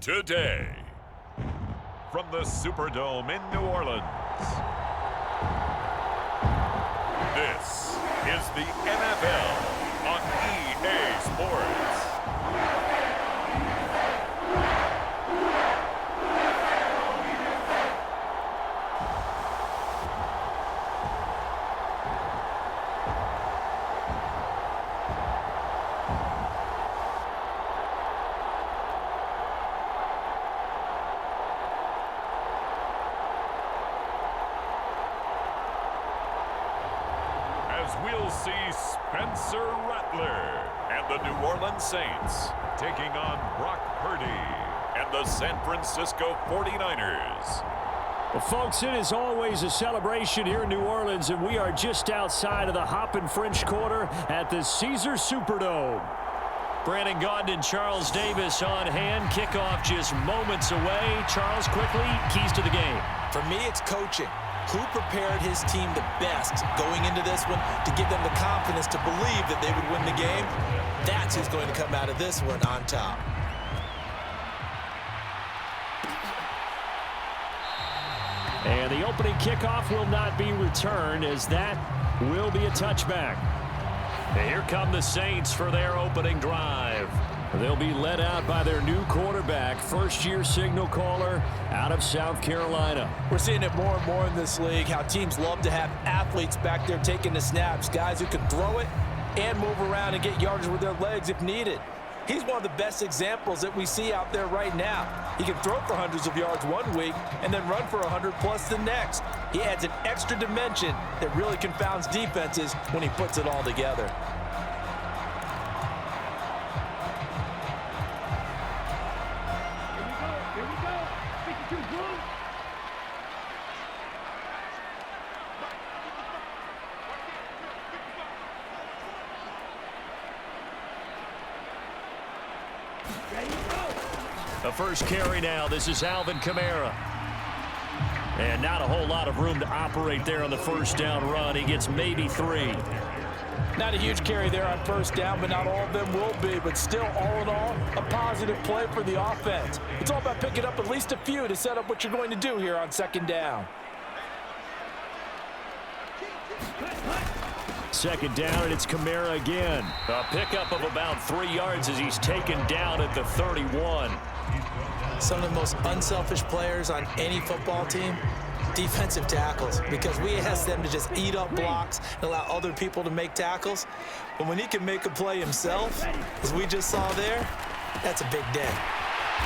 today. From the Superdome in New Orleans, this is the NFL on EA Sports. We'll see Spencer Rattler and the New Orleans Saints taking on Brock Purdy and the San Francisco 49ers. Well, folks, it is always a celebration here in New Orleans, and we are just outside of the Hoppin' French Quarter at the Caesars Superdome. Brandon Gaudin and Charles Davis on hand. Kickoff just moments away. Charles, quickly, keys to the game. For me, it's coaching. Who prepared his team the best going into this one to give them the confidence to believe that they would win the game? That's who's going to come out of this one on top. And the opening kickoff will not be returned, as that will be a touchback. And here come the Saints for their opening drive. They'll be led out by their new quarterback, first-year signal caller out of South Carolina. We're seeing it more and more in this league, how teams love to have athletes back there taking the snaps, guys who can throw it and move around and get yardage with their legs if needed. He's one of the best examples that we see out there right now. He can throw for hundreds of yards one week and then run for 100+ the next. He adds an extra dimension that really confounds defenses when he puts it all together. The first carry now. This is Alvin Kamara. And not a whole lot of room to operate there on the first down run. He gets maybe 3. Not a huge carry there on first down, but not all of them will be. But still, all in all, a positive play for the offense. It's all about picking up at least a few to set up what you're going to do here on second down. Second down, and it's Kamara again. A pickup of about 3 yards as he's taken down at the 31. Some of the most unselfish players on any football team, defensive tackles, because we ask them to just eat up blocks and allow other people to make tackles. But when he can make a play himself, as we just saw there, that's a big day.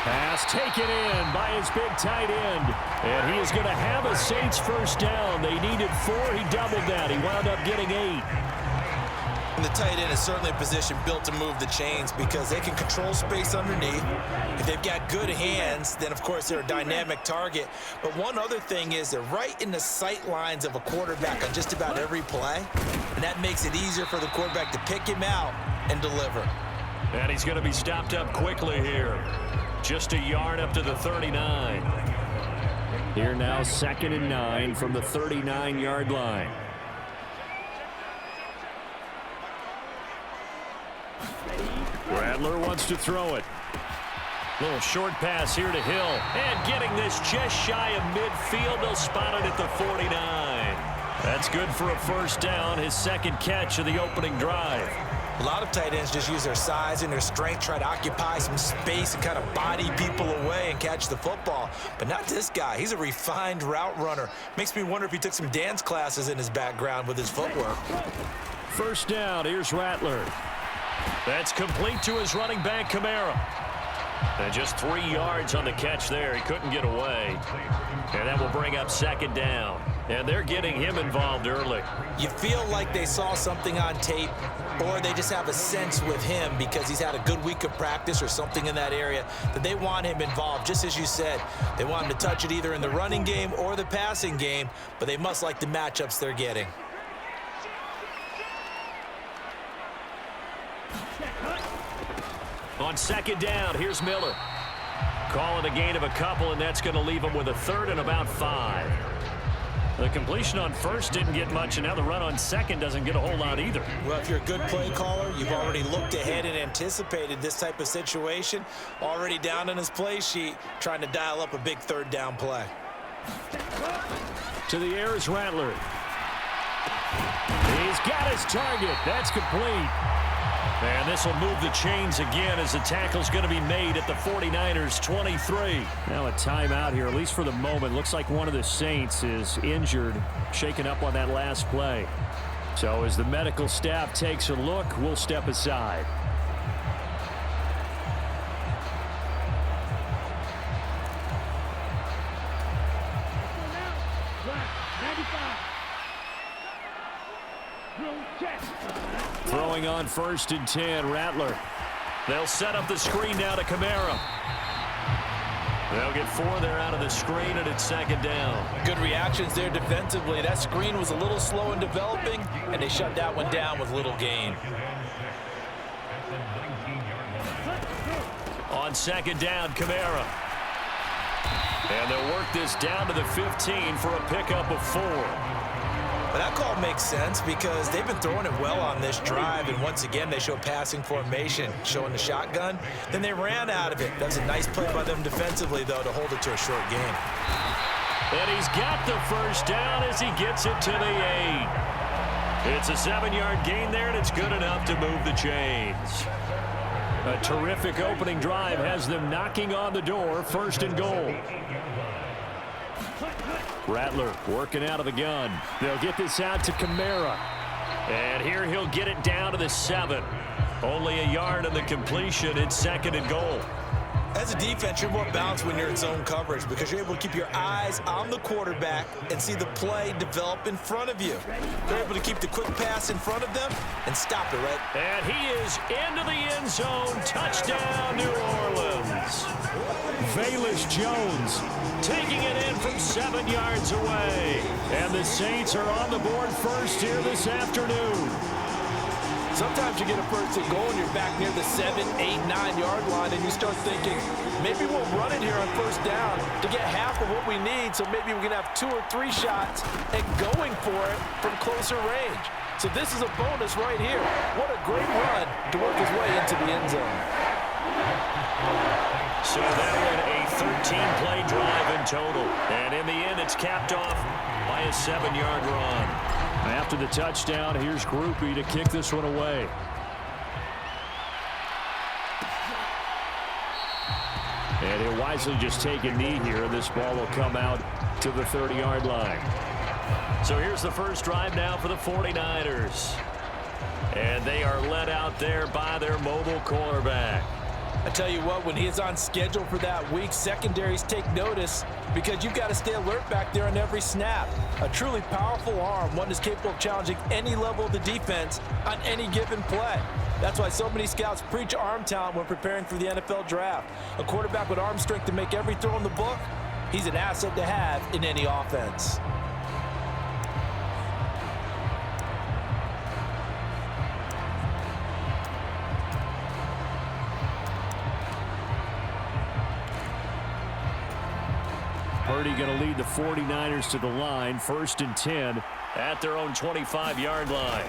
Pass taken in by his big tight end. And he is going to have a Saints first down. They needed 4. He doubled that. He wound up getting 8. And the tight end is certainly a position built to move the chains because they can control space underneath. If they've got good hands, then of course they're a dynamic target. But one other thing is they're right in the sight lines of a quarterback on just about every play. And that makes it easier for the quarterback to pick him out and deliver. And he's going to be stopped up quickly here. Just a yard up to the 39. Here now, 2nd and 9 from the 39-yard line. Rattler wants to throw it. Little short pass here to Hill. And getting this just shy of midfield. They'll spot it at the 49. That's good for a first down, his second catch of the opening drive. A lot of tight ends just use their size and their strength, try to occupy some space and kind of body people away and catch the football. But not this guy. He's a refined route runner. Makes me wonder if he took some dance classes in his background with his footwork. First down, here's Rattler. That's complete to his running back, Kamara. And just 3 yards on the catch there. He couldn't get away. And that will bring up second down. And they're getting him involved early. You feel like they saw something on tape, or they just have a sense with him because he's had a good week of practice or something in that area that they want him involved. Just as you said, they want him to touch it either in the running game or the passing game, but they must like the matchups they're getting. On second down, here's Miller. Calling a gain of a couple, and that's going to leave him with a 3rd and about 5. The completion on first didn't get much, and now the run on second doesn't get a whole lot either. Well, if you're a good play caller, you've already looked ahead and anticipated this type of situation. Already down on his play sheet, trying to dial up a big third down play. To the air is Rattler. He's got his target. That's complete. And this will move the chains again as the tackle's going to be made at the 49ers 23. Now a timeout here, at least for the moment. Looks like one of the Saints is injured, shaken up on that last play. So as the medical staff takes a look, we'll step aside. Throwing on 1st and 10, Rattler. They'll set up the screen now to Kamara. They'll get 4 there out of the screen, and it's 2nd down. Good reactions there defensively. That screen was a little slow in developing, and they shut that one down with little gain. On 2nd down, Kamara. And they'll work this down to the 15 for a pickup of 4. But that call makes sense because they've been throwing it well on this drive, and once again they show passing formation, showing the shotgun. Then they ran out of it. That was a nice play by them defensively, though, to hold it to a short gain. And he's got the 1st down as he gets it to the 8. It's a 7-yard gain there, and it's good enough to move the chains. A terrific opening drive has them knocking on the door, 1st and goal. Rattler working out of the gun. They'll get this out to Kamara. And here he'll get it down to the 7. Only a yard on the completion. It's 2nd and goal. As a defense, you're more balanced when you're in zone coverage because you're able to keep your eyes on the quarterback and see the play develop in front of you. They're able to keep the quick pass in front of them and stop it, right? And he is into the end zone. Touchdown, New Orleans. Velus Jones taking it in from 7 yards away. And the Saints are on the board first here this afternoon. Sometimes you get a 1st and goal and you're back near the 7, 8, 9-yard line and you start thinking, maybe we'll run it here on 1st down to get half of what we need, so maybe we can have 2 or 3 shots and going for it from closer range. So this is a bonus right here. What a great run to work his way into the end zone. So that went a 13-play drive in total. And in the end, it's capped off by a 7-yard run. After the touchdown, here's Groupie to kick this one away. And he'll wisely just take a knee here. This ball will come out to the 30-yard line. So here's the first drive now for the 49ers. And they are led out there by their mobile quarterback. I tell you what, when he is on schedule for that week, secondaries take notice because you've got to stay alert back there on every snap. A truly powerful arm, one that's capable of challenging any level of the defense on any given play. That's why so many scouts preach arm talent when preparing for the NFL draft. A quarterback with arm strength to make every throw in the book, he's an asset to have in any offense. Purdy going to lead the 49ers to the line, 1st and 10 at their own 25-yard line.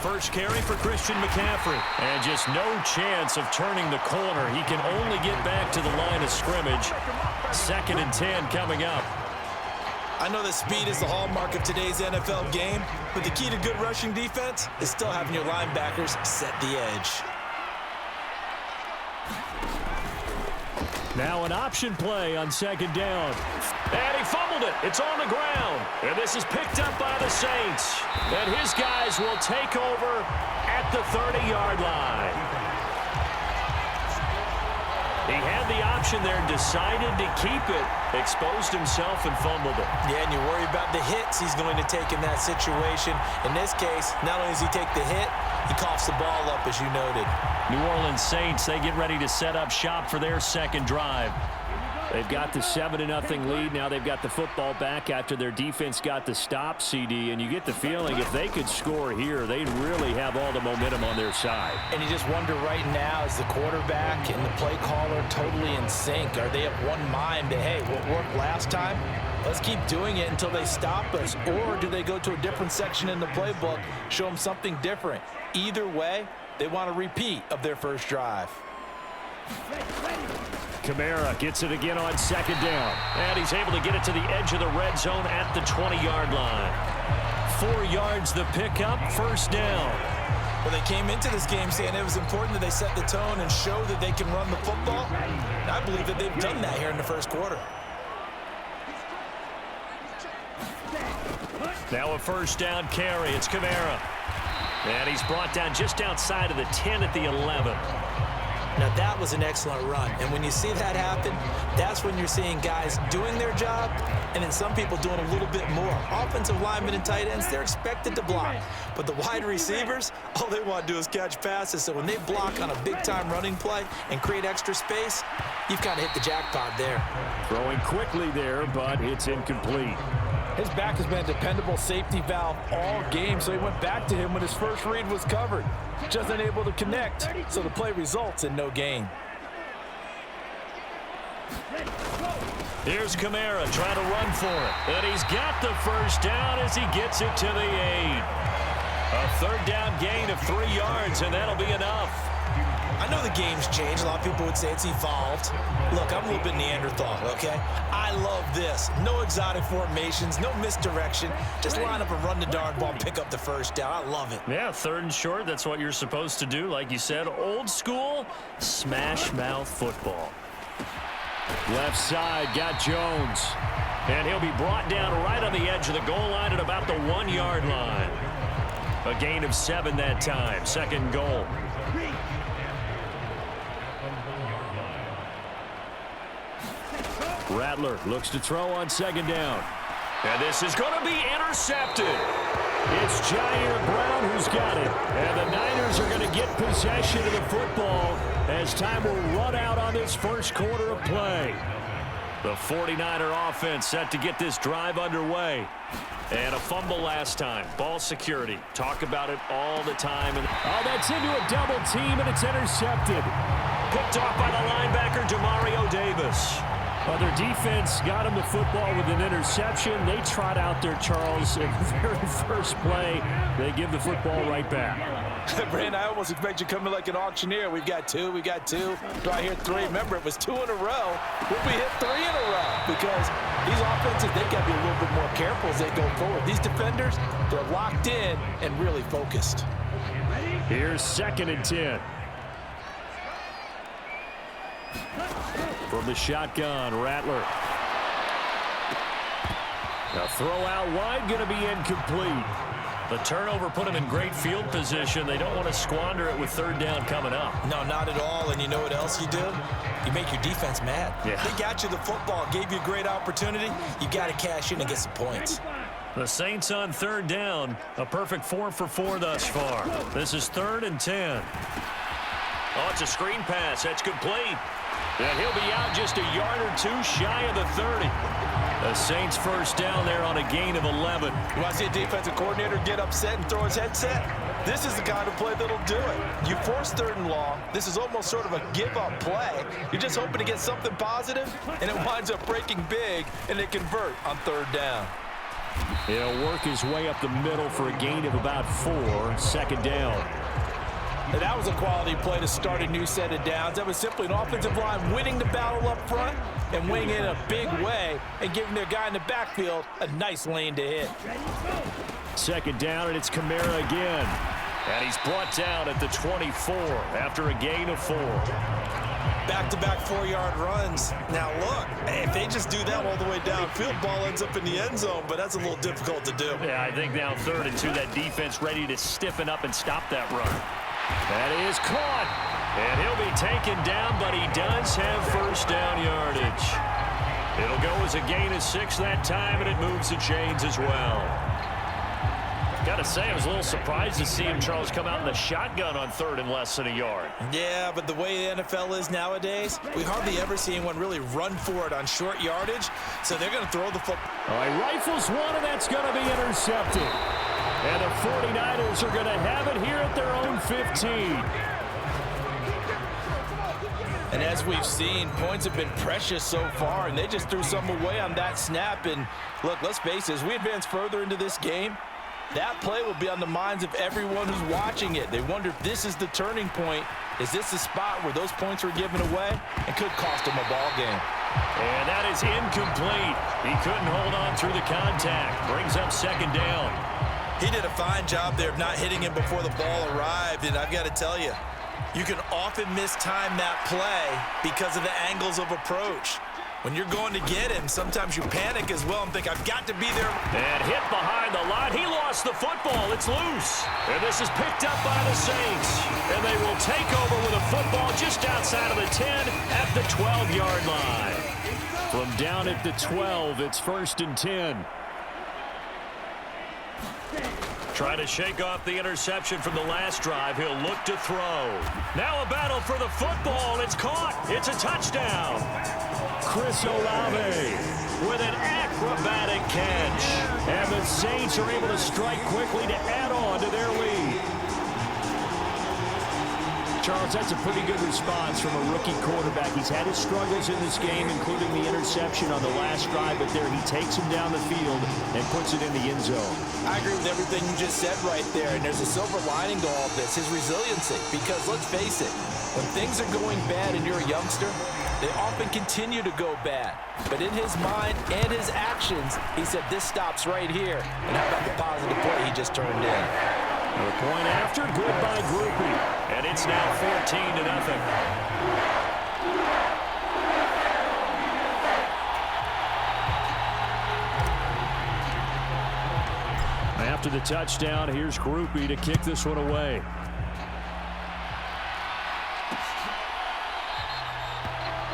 First carry for Christian McCaffrey. And just no chance of turning the corner. He can only get back to the line of scrimmage. 2nd and 10 coming up. I know that speed is the hallmark of today's NFL game, but the key to good rushing defense is still having your linebackers set the edge. Now an option play on 2nd down. And he fumbled it. It's on the ground. And this is picked up by the Saints. And his guys will take over at the 30-yard line. He had the option there, decided to keep it, exposed himself and fumbled it. Yeah, and you worry about the hits he's going to take in that situation. In this case, not only does he take the hit, he coughs the ball up, as you noted. New Orleans Saints, they get ready to set up shop for their second drive. They've got the 7-0 lead. Now they've got the football back after their defense got the stop, CD. And you get the feeling if they could score here, they'd really have all the momentum on their side. And you just wonder right now, is the quarterback and the play caller totally in sync? Are they of one mind that, hey, what worked last time, Let's keep doing it until they stop us. Or do they go to a different section in the playbook, show them something different? Either way, they want a repeat of their first drive. Kamara gets it again on second down. And he's able to get it to the edge of the red zone at the 20-yard line. 4 yards the pickup, first down. Well, they came into this game saying it was important that they set the tone and show that they can run the football. And I believe that they've done that here in the first quarter. Now a first down carry. It's Kamara. And he's brought down just outside of the 10 at the 11. Now, that was an excellent run. And when you see that happen, that's when you're seeing guys doing their job and then some people doing a little bit more. Offensive linemen and tight ends, they're expected to block. But the wide receivers, all they want to do is catch passes. So when they block on a big-time running play and create extra space, you've kind of hit the jackpot there. Throwing quickly there, but it's incomplete. His back has been a dependable safety valve all game, so he went back to him when his first read was covered. Just unable to connect, so the play results in no gain. Here's Kamara trying to run for it. And he's got the first down as he gets it to the 8. A third down gain of 3 yards, and that'll be enough. I know the game's changed. A lot of people would say it's evolved. Look, I'm a little bit Neanderthal, okay? I love this. No exotic formations, no misdirection. Just line up and run the darn ball and pick up the first down. I love it. Yeah, third and short, that's what you're supposed to do. Like you said, old school, smash mouth football. Left side, got Jones. And he'll be brought down right on the edge of the goal line at about the 1-yard line. A gain of 7 that time, second goal. Rattler looks to throw on second down. And this is going to be intercepted. It's Jair Brown who's got it. And the Niners are going to get possession of the football as time will run out on this first quarter of play. The 49er offense set to get this drive underway. And a fumble last time. Ball security. Talk about it all the time. And that's into a double team, and it's intercepted. Picked off by the linebacker, Demario Davis. Well, their defense got him the football with an interception. They trot out there, Charles, in the very first play. They give the football right back. Brandon, I almost expect you coming like an auctioneer. We've got 2, we got 2. Do I hear 3? Remember, it was 2 in a row. Will we hit 3 in a row? Because these offenses, they got to be a little bit more careful as they go forward. These defenders, they're locked in and really focused. Here's second and 10. From the shotgun, Rattler. Now throw out wide, going to be incomplete. The turnover put them in great field position. They don't want to squander it with third down coming up. No, not at all. And you know what else you do? You make your defense mad. Yeah. They got you the football, gave you a great opportunity. You got to cash in and get some points. The Saints on third down. A perfect 4 for 4 thus far. This is 3rd and 10. Oh, it's a screen pass. That's complete. And he'll be out just a yard or 2 shy of the 30. The Saints first down there on a gain of 11. You want to see a defensive coordinator get upset and throw his headset? This is the kind of play that'll do it. You force 3rd and long. This is almost sort of a give-up play. You're just hoping to get something positive, and it winds up breaking big, and they convert on 3rd down. He'll work his way up the middle for a gain of about 4, second down. And that was a quality play to start a new set of downs. That was simply an offensive line winning the battle up front and winning it in a big way and giving their guy in the backfield a nice lane to hit. Second down, and it's Kamara again. And he's brought down at the 24 after a gain of 4. Back-to-back 4-yard runs. Now, look, if they just do that all the way downfield, ball ends up in the end zone, but that's a little difficult to do. Yeah, I think now 3rd and 2, that defense ready to stiffen up and stop that run. That is caught, and he'll be taken down, but he does have first down yardage. It'll go as a gain of 6 that time, and it moves the chains as well. Got to say, I was a little surprised to see him, Charles, come out in the shotgun on 3rd and less than a yard. Yeah, but the way the NFL is nowadays, we hardly ever see anyone really run for it on short yardage, so they're going to throw the football. All right, rifles one, and that's going to be intercepted. And the 49ers are going to have it here at their own 15. And as we've seen, points have been precious so far, and they just threw some away on that snap. And look, let's face it, as we advance further into this game, that play will be on the minds of everyone who's watching it. They wonder if this is the turning point. Is this the spot where those points were given away and could cost them a ball game? And that is incomplete. He couldn't hold on through the contact. Brings up second down. He did a fine job there of not hitting him before the ball arrived, and I've got to tell you, you can often mistime that play because of the angles of approach. When you're going to get him, sometimes you panic as well and think, I've got to be there. And hit behind the line. He lost the football. It's loose. And this is picked up by the Saints. And they will take over with a football just outside of the 10 at the 12-yard line. From down at the 12, it's 1st and 10. Trying to shake off the interception from the last drive. He'll look to throw. Now a battle for the football. It's caught. It's a touchdown. Chris Olave with an acrobatic catch. And the Saints are able to strike quickly to add on to their lead. Charles, that's a pretty good response from a rookie quarterback. He's had his struggles in this game, including the interception on the last drive, but there he takes him down the field and puts it in the end zone. I agree with everything you just said right there, and there's a silver lining to all of this, his resiliency. Because let's face it, when things are going bad and you're a youngster, they often continue to go bad. But in his mind and his actions, he said, this stops right here. And how about the positive play he just turned in? The point after, good by Groupie. And it's now 14-0. After the touchdown, here's Groupie to kick this one away.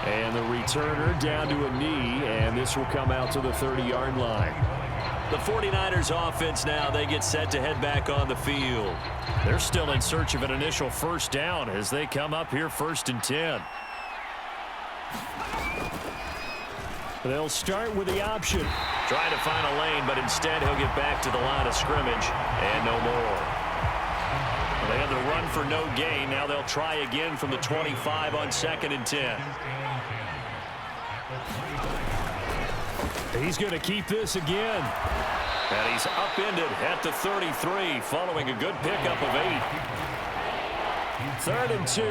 And the returner down to a knee, and this will come out to the 30-yard line. The 49ers offense now, they get set to head back on the field. They're still in search of an initial first down as they come up here 1st and 10. They'll start with the option. Trying to find a lane, but instead he'll get back to the line of scrimmage and no more. They had the run for no gain. Now they'll try again from the 25 on 2nd and 10. He's going to keep this again. And he's upended at the 33 following a good pickup of 8. 3rd and 2.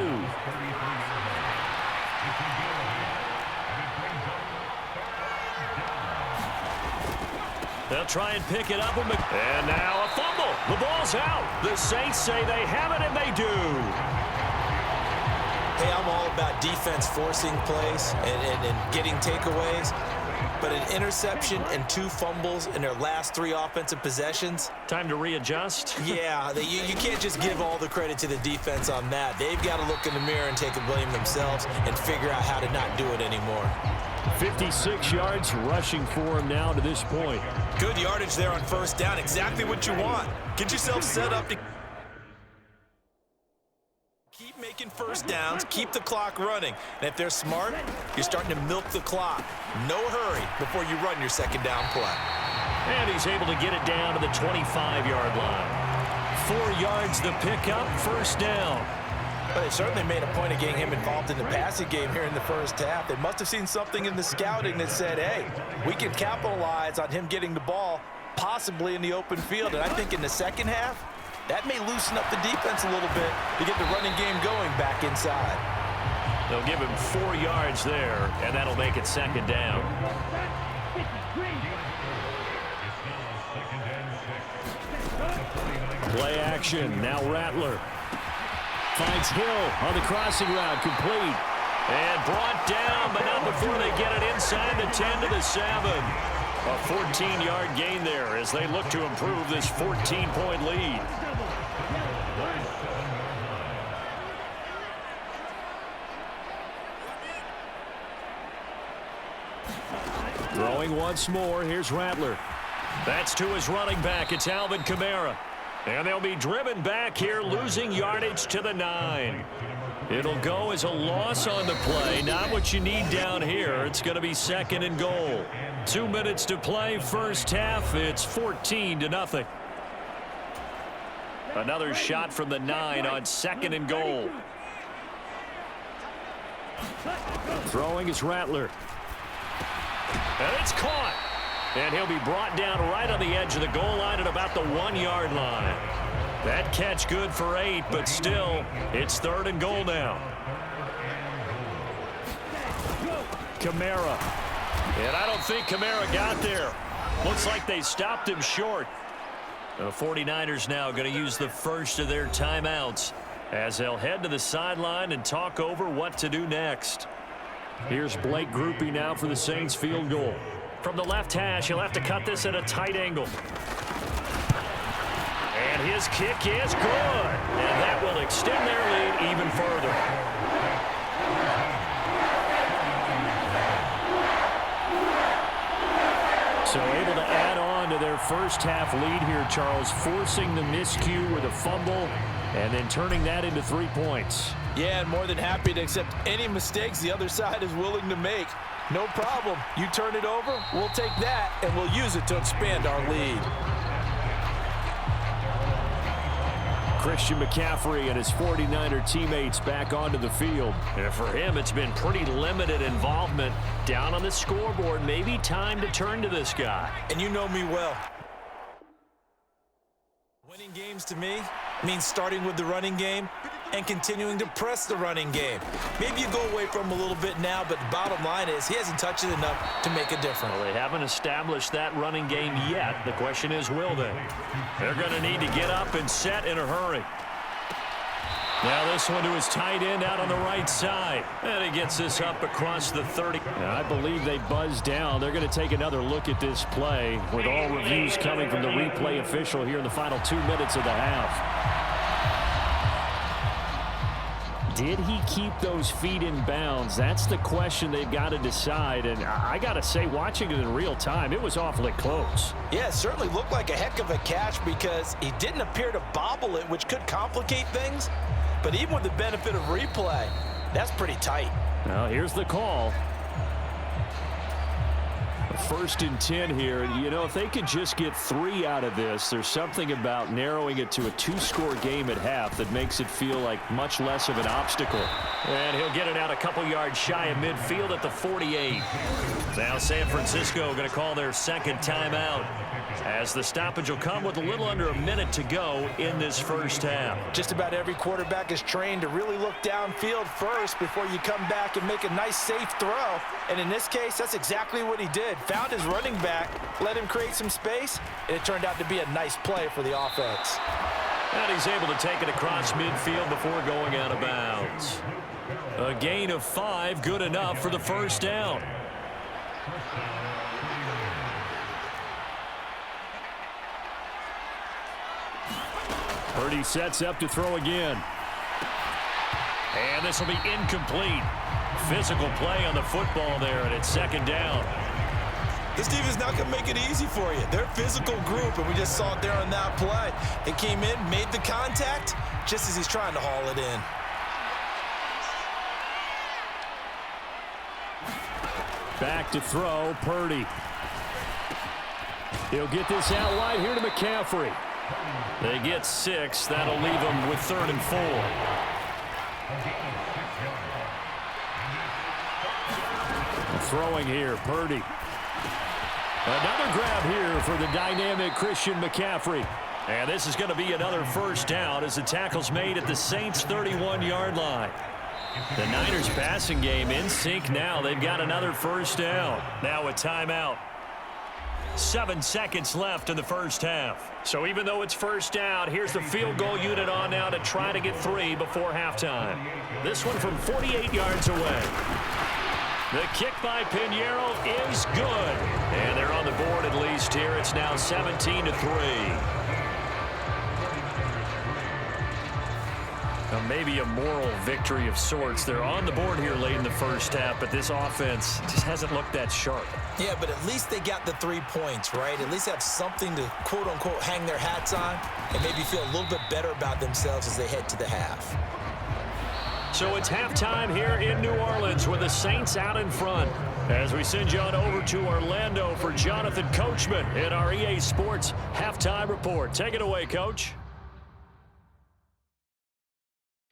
They'll try and pick it up. And now a fumble. The ball's out. The Saints say they have it, and they do. Hey, I'm all about defense forcing plays and getting takeaways. But an interception and 2 fumbles in their last 3 offensive possessions. Time to readjust? Yeah, you can't just give all the credit to the defense on that. They've got to look in the mirror and take the blame themselves and figure out how to not do it anymore. 56 yards rushing for him now to this point. Good yardage there on 1st down. Exactly what you want. Get yourself set up to keep making 1st downs, keep the clock running. And if they're smart, you're starting to milk the clock. No hurry before you run your 2nd down play. And he's able to get it down to the 25-yard line. 4 yards the pickup, 1st down. But they certainly made a point of getting him involved in the passing game here in the 1st half. They must have seen something in the scouting that said, hey, we can capitalize on him getting the ball possibly in the open field. And I think in the 2nd half, that may loosen up the defense a little bit to get the running game going back inside. They'll give him 4 yards there, and that'll make it 2nd down. Play action. Now Rattler finds Hill on the crossing route, complete. And brought down, but not before they get it inside the 10 to the 7. A 14-yard gain there as they look to improve this 14-point lead. Throwing once more, here's Rattler. That's to his running back, it's Alvin Kamara. And they'll be driven back here, losing yardage to the 9. It'll go as a loss on the play, not what you need down here. It's going to be 2nd and goal. 2 minutes to play, 1st half, it's 14-0. Another shot from the 9 on 2nd and goal. Throwing is Rattler. And it's caught. And he'll be brought down right on the edge of the goal line at about the 1-yard line. That catch good for 8, but still, it's 3rd and goal now. Kamara. And I don't think Kamara got there. Looks like they stopped him short. The 49ers now going to use the first of their timeouts as they'll head to the sideline and talk over what to do next. Here's Blake Groupie now for the Saints field goal. From the left hash, he'll have to cut this at a tight angle. And his kick is good. And that will extend their lead even further. So able to add on to their first half lead here, Charles, forcing the miscue with a fumble and then turning that into 3 points. Yeah, and more than happy to accept any mistakes the other side is willing to make. No problem. You turn it over, we'll take that, and we'll use it to expand our lead. Christian McCaffrey and his 49er teammates back onto the field. And for him, it's been pretty limited involvement. Down on the scoreboard, maybe time to turn to this guy. And you know me well. Winning games to me means starting with the running game and continuing to press the running game. Maybe you go away from him a little bit now, but the bottom line is he hasn't touched it enough to make a difference. Well, they haven't established that running game yet. The question is, will they? They're going to need to get up and set in a hurry. Now this one to his tight end out on the right side. And he gets this up across the 30. Now, I believe they buzzed down. They're going to take another look at this play with all reviews coming from the replay official here in the final 2 minutes of the half. Did he keep those feet in bounds? That's the question they've got to decide. And I got to say, watching it in real time, it was awfully close. Yeah, it certainly looked like a heck of a catch because he didn't appear to bobble it, which could complicate things. But even with the benefit of replay, that's pretty tight. Now, here's the call. 1st and 10 here. You know, if they could just get 3 out of this, there's something about narrowing it to a 2-score game at half that makes it feel like much less of an obstacle. And he'll get it out a couple yards shy of midfield at the 48. Now San Francisco going to call their second timeout as the stoppage will come with a little under a minute to go in this first half. Just about every quarterback is trained to really look downfield first before you come back and make a nice safe throw. And in this case, that's exactly what he did. Found his running back, let him create some space, and it turned out to be a nice play for the offense. And he's able to take it across midfield before going out of bounds. A gain of 5, good enough for the first down. Purdy sets up to throw again. And this will be incomplete. Physical play on the football there, and it's 2nd down. This defense is not going to make it easy for you. They're a physical group, and we just saw it there on that play. It came in, made the contact, just as he's trying to haul it in. Back to throw, Purdy. He'll get this out wide here to McCaffrey. They get 6. That'll leave them with 3rd and 4. Throwing here, Purdy. Another grab here for the dynamic Christian McCaffrey. And this is going to be another first down as the tackle's made at the Saints' 31-yard line. The Niners passing game in sync now. They've got another first down. Now a timeout. 7 seconds left in the first half. So even though it's first down, here's the field goal unit on now to try to get 3 before halftime. This one from 48 yards away. The kick by Pinheiro is good. And they're on the board at least here. It's now 17-3. Now maybe a moral victory of sorts. They're on the board here late in the first half, but this offense just hasn't looked that sharp. Yeah, but at least they got the 3 points, right? At least have something to, quote-unquote, hang their hats on and maybe feel a little bit better about themselves as they head to the half. So it's halftime here in New Orleans with the Saints out in front. As we send you on over to Orlando for Jonathan Coachman in our EA Sports Halftime Report. Take it away, Coach.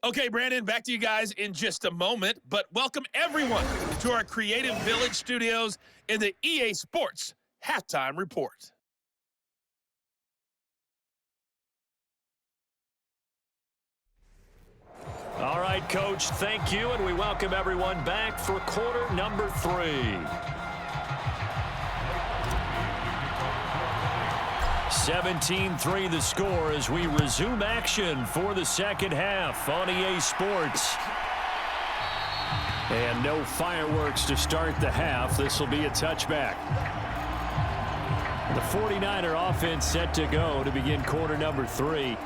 Okay, Brandon, back to you guys in just a moment, but welcome everyone to our Creative Village studios in the EA Sports Halftime Report. All right, Coach, thank you, and we welcome everyone back for quarter number 3. 17-3 the score as we resume action for the second half on EA Sports. And no fireworks to start the half. This will be a touchback. The 49er offense set to go to begin quarter number 3.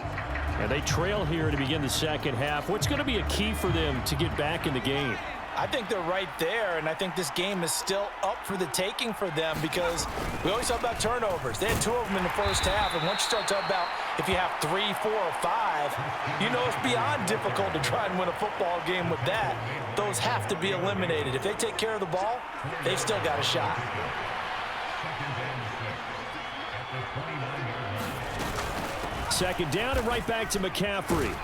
And they trail here to begin the second half. What's going to be a key for them to get back in the game? I think they're right there, and I think this game is still up for the taking for them because we always talk about turnovers. They had 2 of them in the first half, and once you start talking about if you have 3, 4, or 5, you know it's beyond difficult to try and win a football game with that. Those have to be eliminated. If they take care of the ball, they've still got a shot. Second down and right back to McCaffrey.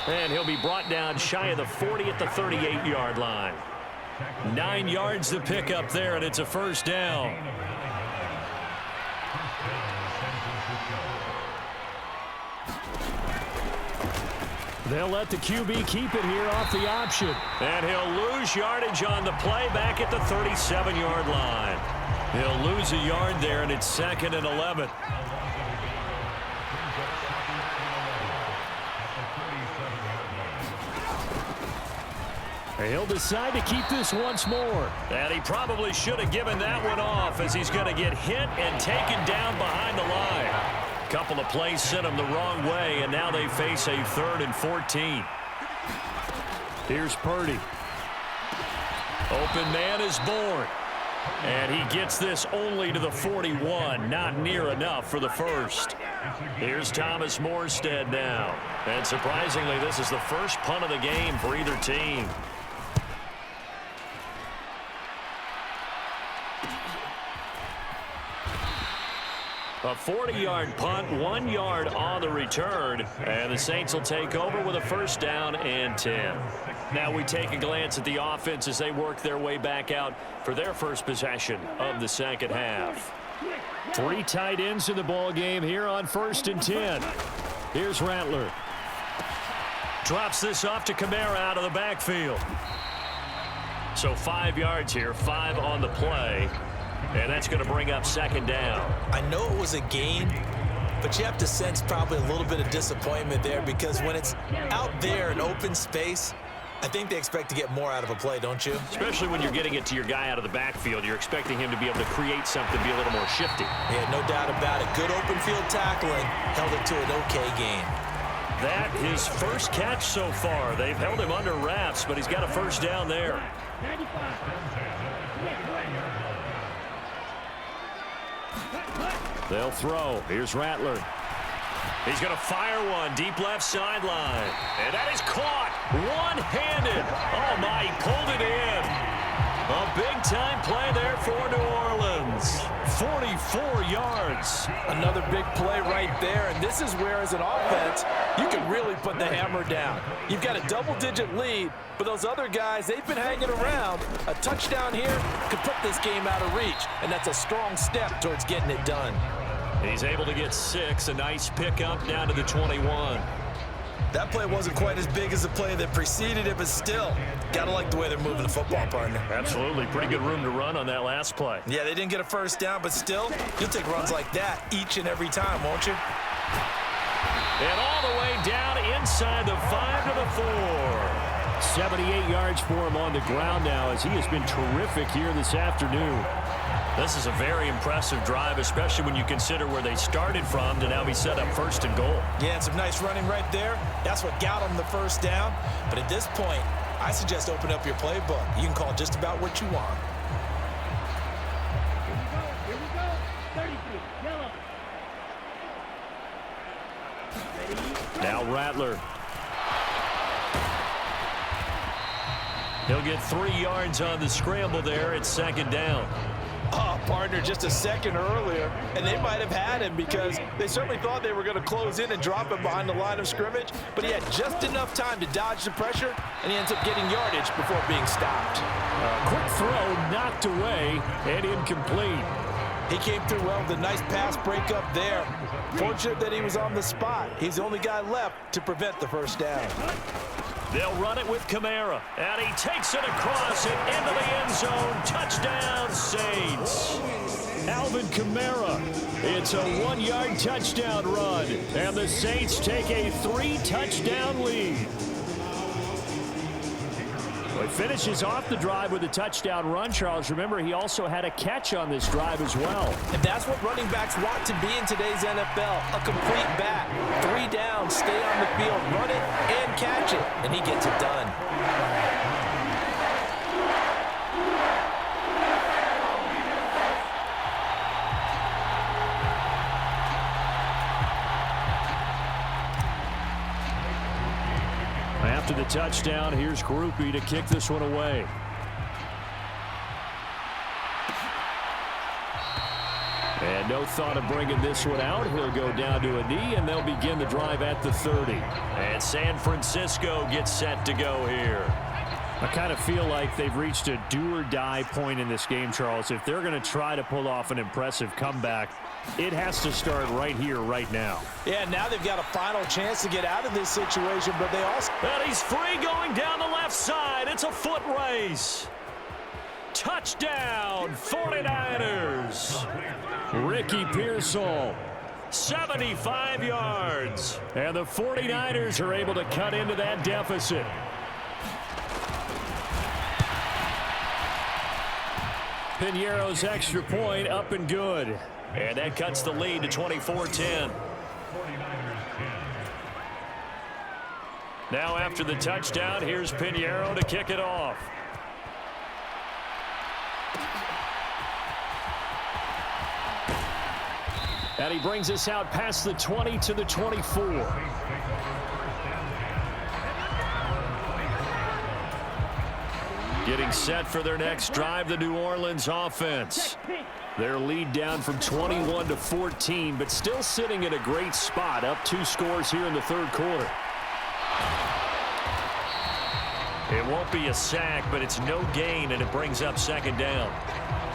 And he'll be brought down shy of the 40 at the 38-yard line. 9 yards to pick up there, and it's a first down. They'll let the QB keep it here off the option. And he'll lose yardage on the play back at the 37-yard line. He'll lose a yard there, and it's 2nd and 11. He'll decide to keep this once more. And he probably should have given that one off as he's going to get hit and taken down behind the line. A couple of plays sent him the wrong way, and now they face a 3rd and 14. Here's Purdy. Open man is born. And he gets this only to the 41. Not near enough for the first. Here's Thomas Morstead now. And surprisingly, this is the first punt of the game for either team. A 40-yard punt, 1 yard on the return, and the Saints will take over with a first down and 10. Now we take a glance at the offense as they work their way back out for their first possession of the second half. 3 tight ends in the ball game here on 1st and 10. Here's Rattler. Drops this off to Kamara out of the backfield. So 5 yards here, 5 on the play. And that's going to bring up 2nd down. I know it was a gain, but you have to sense probably a little bit of disappointment there because when it's out there in open space, I think they expect to get more out of a play, don't you? Especially when you're getting it to your guy out of the backfield. You're expecting him to be able to create something, be a little more shifty. Yeah, no doubt about it. Good open field tackling, held it to an okay gain. That his first catch so far. They've held him under wraps, but he's got a first down there. They'll throw. Here's Rattler. He's going to fire one deep left sideline. And that is caught one-handed. Oh, my, he pulled it in. A big-time play there for New Orleans. 44 yards. Another big play right there, and this is where, as an offense, you can really put the hammer down. You've got a double-digit lead, but those other guys, they've been hanging around. A touchdown here could put this game out of reach, and that's a strong step towards getting it done. He's able to get 6, a nice pickup down to the 21. That play wasn't quite as big as the play that preceded it, but still, gotta like the way they're moving the football, partner. Absolutely. Pretty good room to run on that last play. Yeah, they didn't get a first down, but still, you'll take runs like that each and every time, won't you? And all the way down inside the 5 to the 4. 78 yards for him on the ground now as he has been terrific here this afternoon. This is a very impressive drive, especially when you consider where they started from to now be set up 1st and goal. Yeah, and some nice running right there. That's what got them the first down. But at this point, I suggest open up your playbook. You can call just about what you want. Here we go. 33, yellow. Now Rattler. He'll get 3 yards on the scramble there. It's 2nd down. Oh, partner just a second earlier, and they might have had him because they certainly thought they were going to close in and drop him behind the line of scrimmage, but he had just enough time to dodge the pressure, and he ends up getting yardage before being stopped. Quick throw knocked away and incomplete. He came through well with a nice pass breakup there. Fortunate that he was on the spot. He's the only guy left to prevent the first down. They'll run it with Kamara, and he takes it across and into the end zone. Touchdown, Saints. Alvin Kamara. It's a 1-yard touchdown run, and the Saints take a 3-touchdown lead. Well, he finishes off the drive with a touchdown run, Charles. Remember, he also had a catch on this drive as well. And that's what running backs want to be in today's NFL. A complete back. 3 down, stay on the field, run it, and catch it. And he gets it done. After the touchdown, here's Groupie to kick this one away. And no thought of bringing this one out. He'll go down to a knee, and they'll begin the drive at the 30. And San Francisco gets set to go here. I kind of feel like they've reached a do-or-die point in this game, Charles. If they're going to try to pull off an impressive comeback, it has to start right here, right now. Yeah, now they've got a final chance to get out of this situation, but they also... And he's free going down the left side. It's a foot race. Touchdown, 49ers. Ricky Pearsall, 75 yards. And the 49ers are able to cut into that deficit. Piñeiro's extra point up and good. And that cuts the lead to 24-10. Now after the touchdown, here's Piñeiro to kick it off. And he brings us out past the 20 to the 24. Getting set for their next drive, the New Orleans offense. Their lead down from 21 to 14, but still sitting in a great spot, up 2 scores here in the third quarter. It won't be a sack, but it's no gain, and it brings up second down.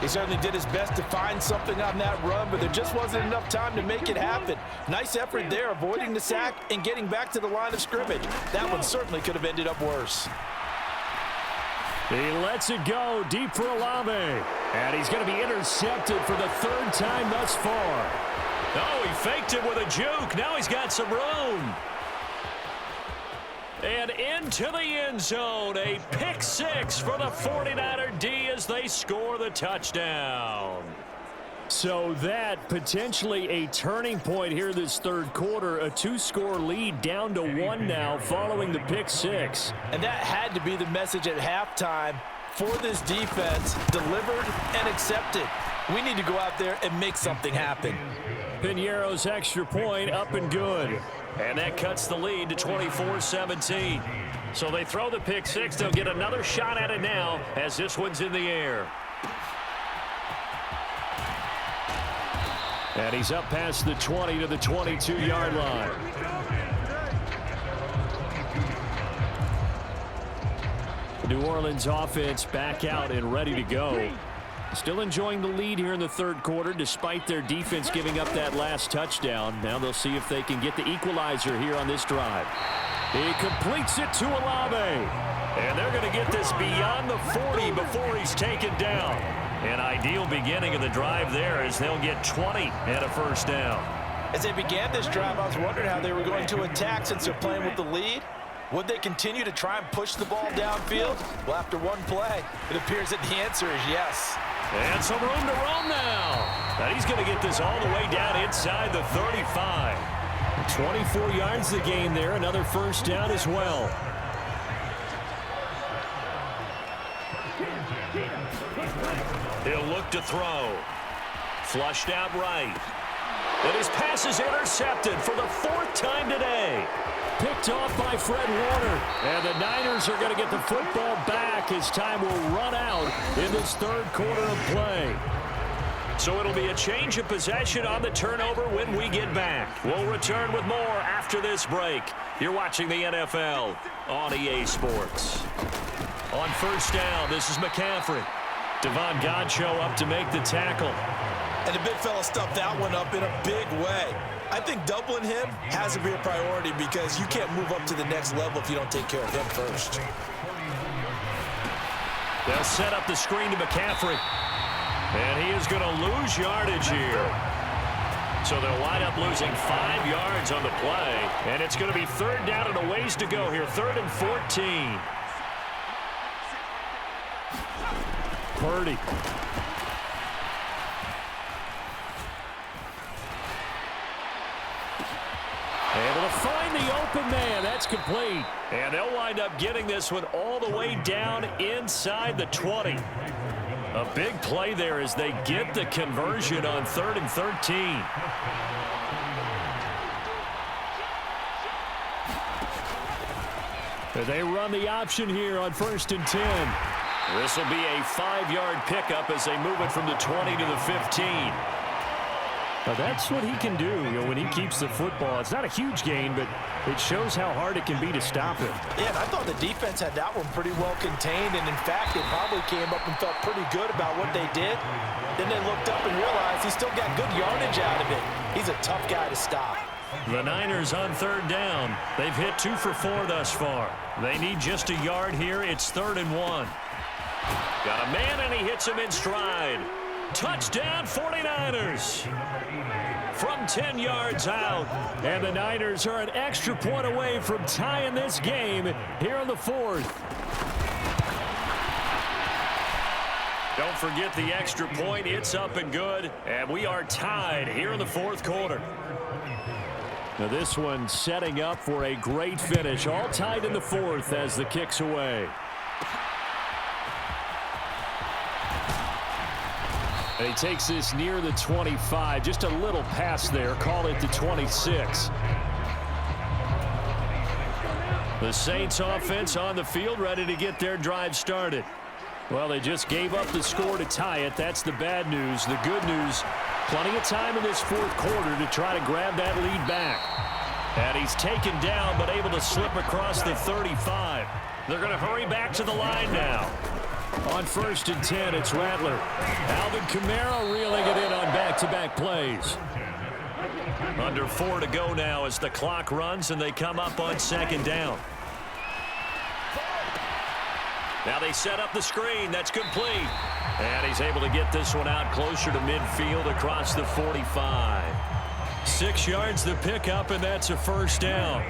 He certainly did his best to find something on that run, but there just wasn't enough time to make it happen. Nice effort there, avoiding the sack and getting back to the line of scrimmage. That one certainly could have ended up worse. He lets it go deep for Olave. And he's going to be intercepted for the 3rd time thus far. Oh, he faked it with a juke. Now he's got some room. And into the end zone. A pick 6 for the 49er D as they score the touchdown. So that potentially a turning point here this third quarter. A 2-score lead down to 1 now following the pick 6. And that had to be the message at halftime for this defense. Delivered and accepted. We need to go out there and make something happen. Piñeiro's extra point up and good. And that cuts the lead to 24-17. So they throw the pick 6. They'll get another shot at it now as this one's in the air. And he's up past the 20 to the 22-yard line. The New Orleans offense back out and ready to go. Still enjoying the lead here in the third quarter despite their defense giving up that last touchdown. Now they'll see if they can get the equalizer here on this drive. He completes it to Olave. And they're going to get this beyond the 40 before he's taken down. An ideal beginning of the drive there as they'll get 20 and a first down. As they began this drive, I was wondering how they were going to attack since they're playing with the lead. Would they continue to try and push the ball downfield? Well, after one play, it appears that the answer is yes. And some room to roam now. And he's going to get this all the way down inside the 35. 24 yards the gain there. Another first down as well. He'll look to throw. Flushed out right. And his pass is intercepted for the 4th time today. Picked off by Fred Warner. And the Niners are going to get the football back as time will run out in this third quarter of play. So it'll be a change of possession on the turnover when we get back. We'll return with more after this break. You're watching the NFL on EA Sports. On first down, this is McCaffrey. Devon Godchaux up to make the tackle. And the big fella stuffed that one up in a big way. I think doubling him has to be a priority because you can't move up to the next level if you don't take care of him first. They'll set up the screen to McCaffrey. And he is going to lose yardage here. So they'll wind up losing 5 yards on the play. And it's going to be third down and a ways to go here. 3rd and 14. Purdy. Able to find the open man. That's complete. And they'll wind up getting this one all the way down inside the 20. A big play there as they get the conversion on 3rd and 13. They run the option here on 1st and 10. This will be a 5-yard pickup as they move it from the 20 to the 15. Now that's what he can do, when he keeps the football. It's not a huge gain, but it shows how hard it can be to stop him. Yeah, and I thought the defense had that one pretty well contained, and in fact, they probably came up and felt pretty good about what they did. Then they looked up and realized he still got good yardage out of it. He's a tough guy to stop. The Niners on 3rd down. They've hit 2 for 4 thus far. They need just a yard here. It's 3rd and 1. Got a man, and he hits him in stride. Touchdown, 49ers. From 10 yards out. And the Niners are an extra point away from tying this game here in the 4th. Don't forget the extra point. It's up and good. And we are tied here in the 4th quarter. Now this one setting up for a great finish. All tied in the 4th as the kick's away. And he takes this near the 25. Just a little pass there. Call it the 26. The Saints offense on the field, ready to get their drive started. Well, they just gave up the score to tie it. That's the bad news. The good news, plenty of time in this 4th quarter to try to grab that lead back. And he's taken down, but able to slip across the 35. They're going to hurry back to the line now. On 1st and 10, it's Rattler. Alvin Kamara reeling it in on back-to-back plays. Under 4 to go now as the clock runs and they come up on 2nd down. Now they set up the screen. That's complete. And he's able to get this one out closer to midfield across the 45. 6 yards the pickup, and that's a 1st down.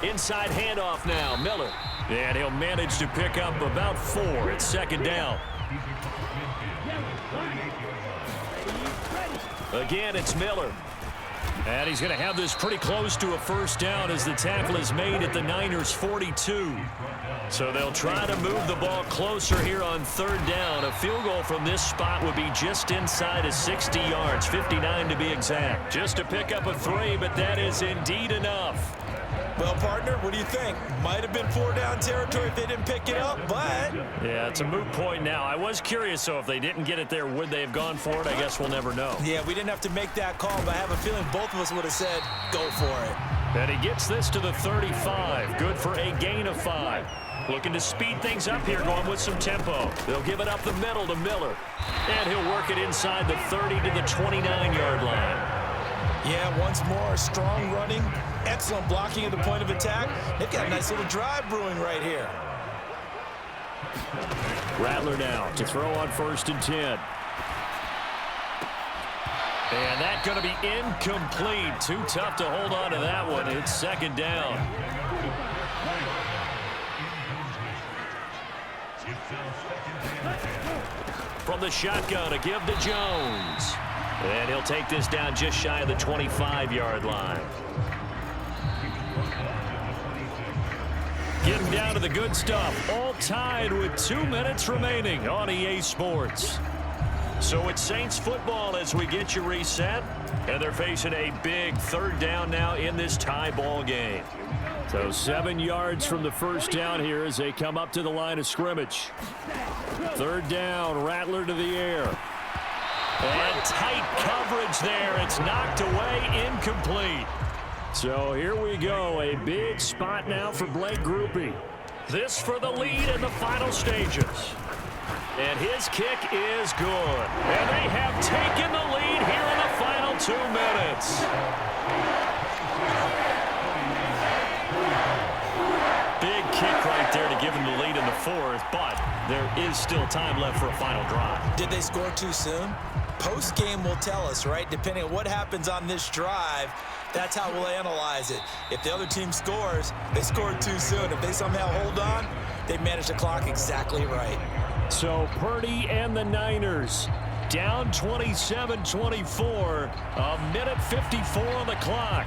Inside handoff now, Miller. And he'll manage to pick up about 4. It's 2nd down. Again, it's Miller. And he's going to have this pretty close to a 1st down as the tackle is made at the Niners' 42. So they'll try to move the ball closer here on 3rd down. A field goal from this spot would be just inside of 60 yards, 59 to be exact. Just a pickup of 3, but that is indeed enough. Well, partner, what do you think? Might have been 4-down territory if they didn't pick it up, but... Yeah, it's a moot point now. I was curious, so if they didn't get it there, would they have gone for it? I guess we'll never know. Yeah, we didn't have to make that call, but I have a feeling both of us would have said, go for it. And he gets this to the 35. Good for a gain of 5. Looking to speed things up here, going with some tempo. They'll give it up the middle to Miller. And he'll work it inside the 30 to the 29-yard line. Yeah, once more, strong running, excellent blocking at the point of attack. They've got a nice little drive brewing right here. Rattler now to throw on 1st and 10. And that's going to be incomplete. Too tough to hold on to that one. It's 2nd down. From the shotgun, a give to Jones. And he'll take this down just shy of the 25-yard line. Getting down to the good stuff. All tied with 2 minutes remaining on EA Sports. So it's Saints football as we get you reset. And they're facing a big 3rd down now in this tie ball game. So 7 yards from the first down here as they come up to the line of scrimmage. Third down, Rattler to the air. And tight coverage there. It's knocked away, incomplete. So here we go, a big spot now for Blake Grupe. This for the lead in the final stages. And his kick is good. And they have taken the lead here in the final 2 minutes. Big kick right there to give him the lead in the fourth, but there is still time left for a final drive. Did they score too soon? Post-game will tell us, right? Depending on what happens on this drive, that's how we'll analyze it. If the other team scores, they scored too soon. If they somehow hold on, they managed the clock exactly right. So Purdy and the Niners down 27-24, a minute 54 on the clock.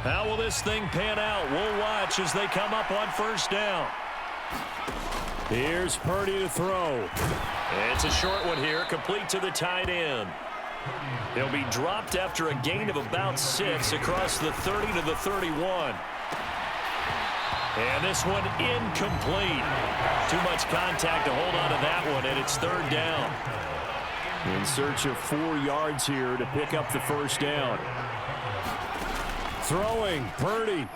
How will this thing pan out? We'll watch as they come up on first down. Here's Purdy to throw. It's a short one here, complete to the tight end. He'll be dropped after a gain of about 6 across the 30 to the 31. And this one incomplete. Too much contact to hold on to that one, and it's third down. In search of 4 yards here to pick up the first down. Throwing, Purdy.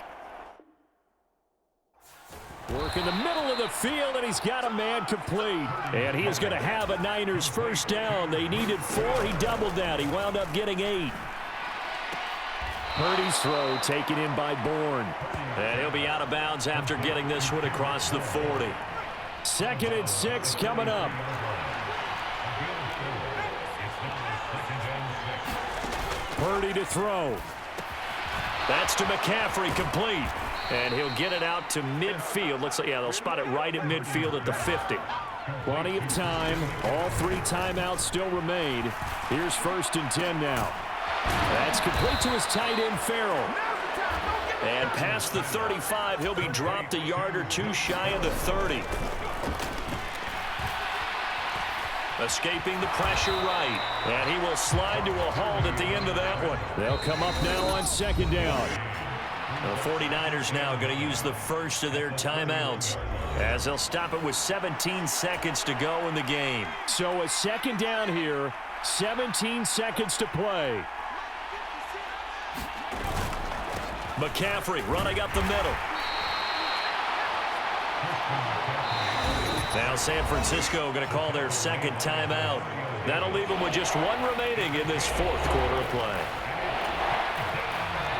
Work in the middle of the field, and he's got a man complete. And he is going to have a Niners first down. They needed 4. He doubled that. He wound up getting 8. Purdy's throw taken in by Bourne. And he'll be out of bounds after getting this one across the 40. 2nd and 6 coming up. Purdy to throw. That's to McCaffrey, complete. And he'll get it out to midfield. Looks like, yeah, they'll spot it right at midfield at the 50. Plenty of time. All 3 timeouts still remain. Here's 1st and 10 now. That's complete to his tight end, Farrell. And past the 35, he'll be dropped a yard or 2 shy of the 30. Escaping the pressure right. And he will slide to a halt at the end of that one. They'll come up now on 2nd down. The 49ers now going to use the first of their timeouts as they'll stop it with 17 seconds to go in the game. So a 2nd down here, 17 seconds to play. McCaffrey running up the middle. Now San Francisco going to call their 2nd timeout. That'll leave them with just 1 remaining in this 4th quarter of play.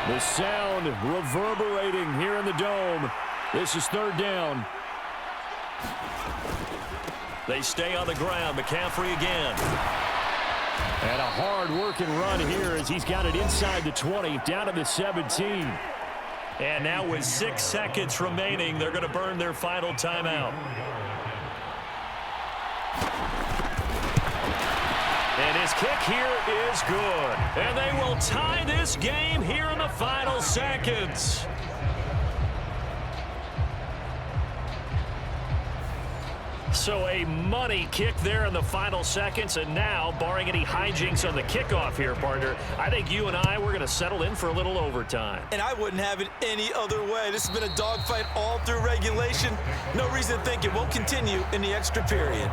The sound reverberating here in the dome. This is 3rd down. They stay on the ground. McCaffrey again. And a hard-working run here as he's got it inside the 20, down to the 17. And now with 6 seconds remaining, they're going to burn their final timeout. And his kick here is good. And they will tie this game here in the final seconds. So a money kick there in the final seconds. And now, barring any hijinks on the kickoff here, partner, I think you and I, we're going to settle in for a little overtime. And I wouldn't have it any other way. This has been a dogfight all through regulation. No reason to think it won't continue in the extra period.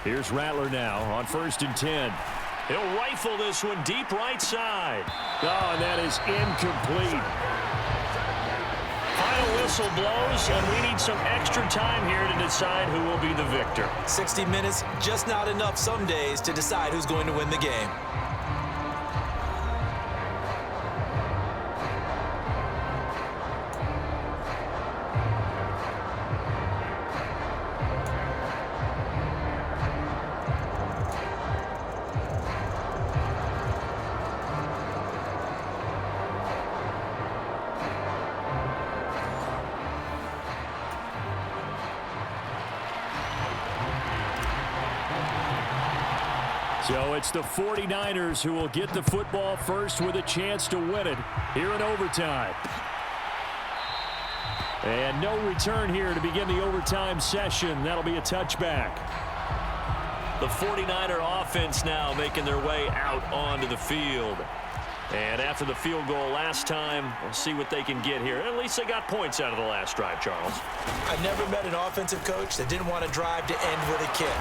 Here's Rattler now on 1st and 10. He'll rifle this one deep right side. Oh, and that is incomplete. Final whistle blows, and we need some extra time here to decide who will be the victor. 60 minutes, just not enough some days to decide who's going to win the game. So it's the 49ers who will get the football first with a chance to win it here in overtime. And no return here to begin the overtime session. That'll be a touchback. The 49er offense now making their way out onto the field. And after the field goal last time, we'll see what they can get here. At least they got points out of the last drive, Charles. I've never met an offensive coach that didn't want to drive to end with a kick.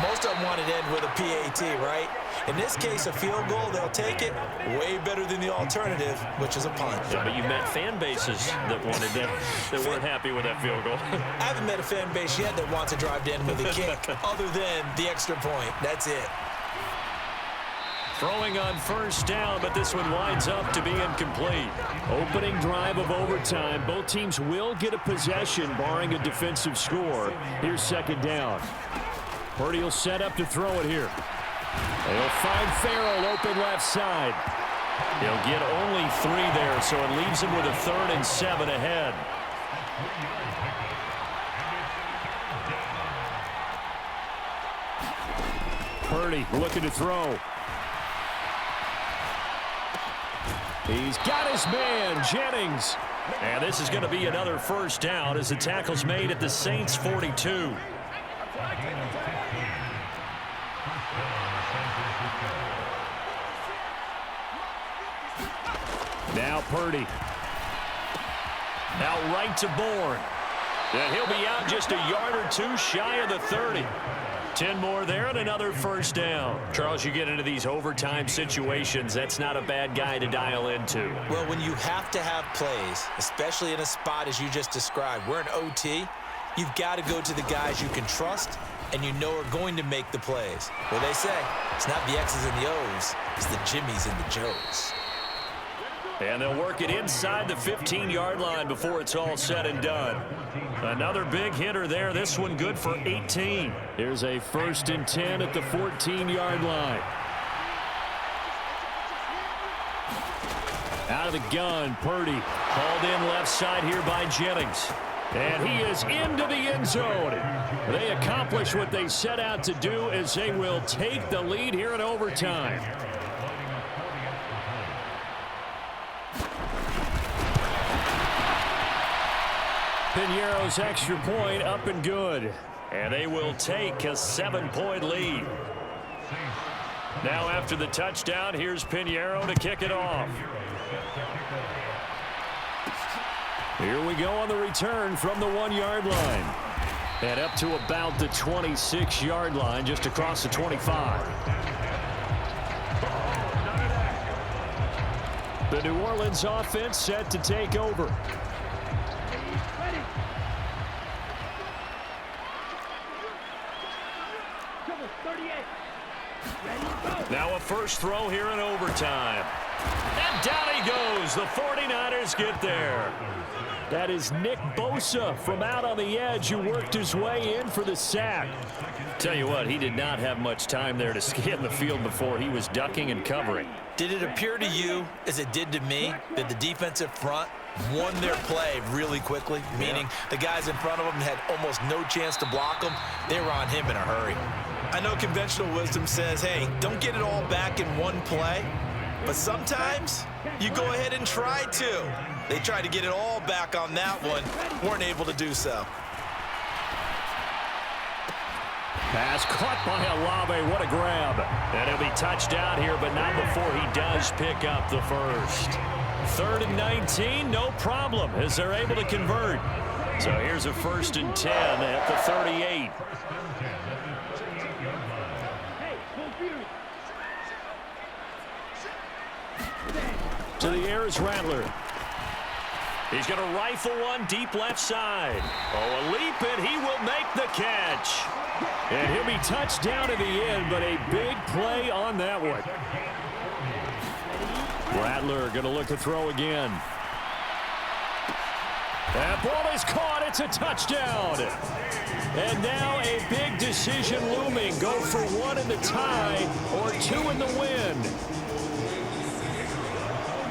Most of them wanted to end with a PAT, right? In this case, a field goal, they'll take it way better than the alternative, which is a punt. Yeah, but you met fan bases that wanted that weren't happy with that field goal. I haven't met a fan base yet that wants to drive to end with a kick other than the extra point. That's it. Throwing on first down, but this one winds up to be incomplete. Opening drive of overtime. Both teams will get a possession, barring a defensive score. Here's second down. Purdy will set up to throw it here. They'll find Farrell open left side. He'll get only 3 there, so it leaves him with a 3rd and 7 ahead. Purdy looking to throw. He's got his man, Jennings. And this is going to be another first down as the tackle's made at the Saints' 42. Now Purdy. Out right to Bourne. And he'll be out just a yard or 2 shy of the 30. 10 more there and another first down. Charles, you get into these overtime situations, that's not a bad guy to dial into. Well, when you have to have plays, especially in a spot as you just described, we're in OT, you've got to go to the guys you can trust and you know are going to make the plays. What they say, it's not the X's and the O's, it's the Jimmies and the Joes. And they'll work it inside the 15-yard line before it's all said and done. Another big hitter there. This one good for 18. Here's a 1st and 10 at the 14-yard line. Out of the gun, Purdy. Hauled in left side here by Jennings. And he is into the end zone. They accomplish what they set out to do as they will take the lead here in overtime. Piñeiro's extra point up and good. And they will take a 7-point lead. Now after the touchdown, here's Piñeiro to kick it off. Here we go on the return from the 1-yard line. And up to about the 26-yard line, just across the 25. The New Orleans offense set to take over. Now a first throw here in overtime. And down he goes. The 49ers get there. That is Nick Bosa from out on the edge who worked his way in for the sack. Tell you what, he did not have much time there to scan the field before he was ducking and covering. Did it appear to you, as it did to me, that the defensive front won their play really quickly? Meaning the guys in front of them had almost no chance to block them. They were on him in a hurry. I know conventional wisdom says, hey, don't get it all back in one play. But sometimes you go ahead and try to. They tried to get it all back on that one. Weren't able to do so. Pass caught by Olave. What a grab. And he'll be touched down here, but not before he does pick up the first. 3rd and 19, no problem, as they're able to convert. So here's a 1st and 10 at the 38. To the air is Rattler. He's going to rifle one deep left side. Oh, a leap, and he will make the catch. And he'll be touched down in the end, but a big play on that one. Rattler going to look to throw again. That ball is caught. It's a touchdown. And now a big decision looming. Go for 1 in the tie or 2 in the win.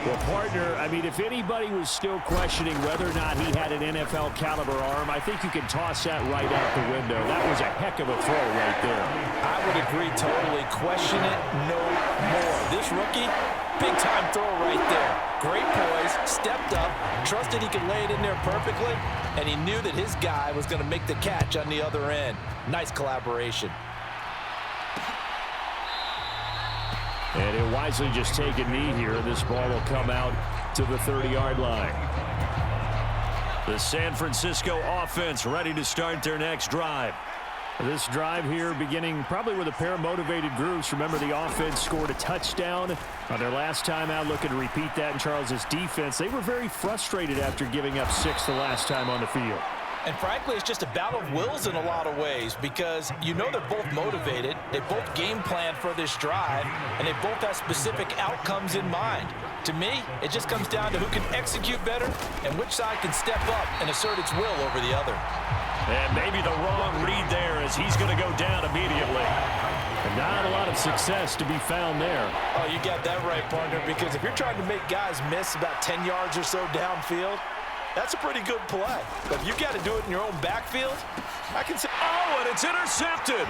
Well, partner, I mean, if anybody was still questioning whether or not he had an NFL caliber arm, I think you can toss that right out the window. That was a heck of a throw right there. I would agree totally. Question it no more. This rookie, big-time throw right there. Great poise, stepped up, trusted he could lay it in there perfectly, and he knew that his guy was going to make the catch on the other end. Nice collaboration. And he'll wisely just take a knee here, and this ball will come out to the 30-yard line. The San Francisco offense ready to start their next drive. This drive here beginning probably with a pair of motivated groups. Remember, the offense scored a touchdown on their last time out. Looking to repeat that in Charles' defense. They were very frustrated after giving up 6 the last time on the field. And frankly, it's just a battle of wills in a lot of ways because you know they're both motivated, they both game plan for this drive, and they both have specific outcomes in mind. To me, it just comes down to who can execute better and which side can step up and assert its will over the other. And maybe the wrong read there as he's going to go down immediately. And not a lot of success to be found there. Oh, you got that right, partner, because if you're trying to make guys miss about 10 yards or so downfield, that's a pretty good play. But if you got to do it in your own backfield, I can say, oh, and it's intercepted.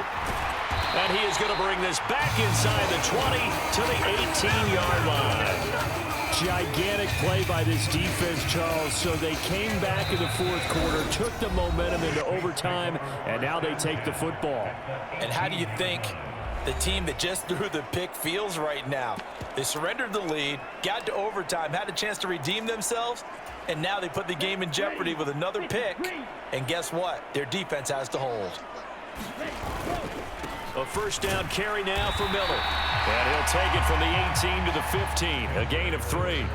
And he is going to bring this back inside the 20 to the 18-yard line. Gigantic play by this defense, Charles. So they came back in the fourth quarter, took the momentum into overtime, and now they take the football. And how do you think the team that just threw the pick feels right now? They surrendered the lead, got to overtime, had a chance to redeem themselves, and now they put the game in jeopardy with another pick. And guess what? Their defense has to hold. A first down carry now for Miller. And he'll take it from the 18 to the 15. A gain of 3.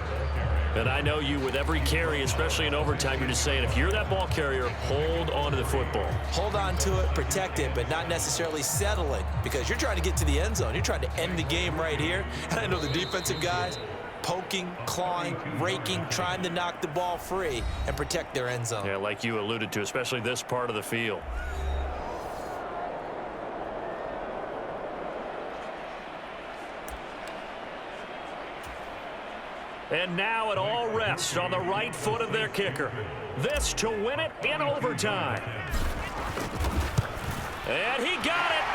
And I know you, with every carry, especially in overtime, you're just saying, if you're that ball carrier, hold on to the football. Hold on to it, protect it, but not necessarily settle it, because you're trying to get to the end zone. You're trying to end the game right here. And I know the defensive guys poking, clawing, raking, trying to knock the ball free and protect their end zone. Yeah, like you alluded to, especially this part of the field. And now it all rests on the right foot of their kicker. This to win it in overtime. And he got it.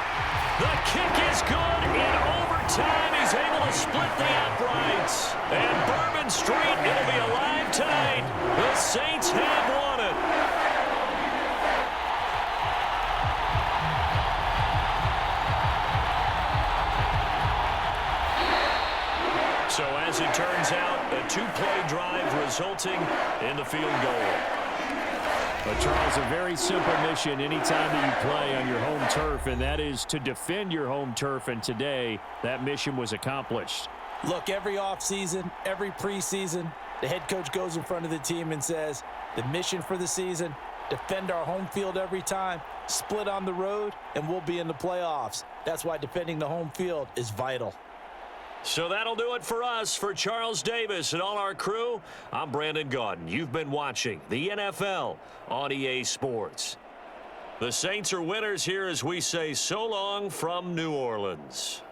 The kick is good in overtime. He's able to split the uprights. And Bourbon Street, it'll be alive tonight. The Saints have won it. So as it turns out, a two-play drive resulting in the field goal. But, Charles, a very simple mission anytime that you play on your home turf, and that is to defend your home turf. And today, that mission was accomplished. Look, every offseason, every preseason, the head coach goes in front of the team and says, the mission for the season, defend our home field every time, split on the road, and we'll be in the playoffs. That's why defending the home field is vital. So that'll do it for us. For Charles Davis and all our crew, I'm Brandon Gaudin. You've been watching the NFL on EA Sports. The Saints are winners here as we say so long from New Orleans.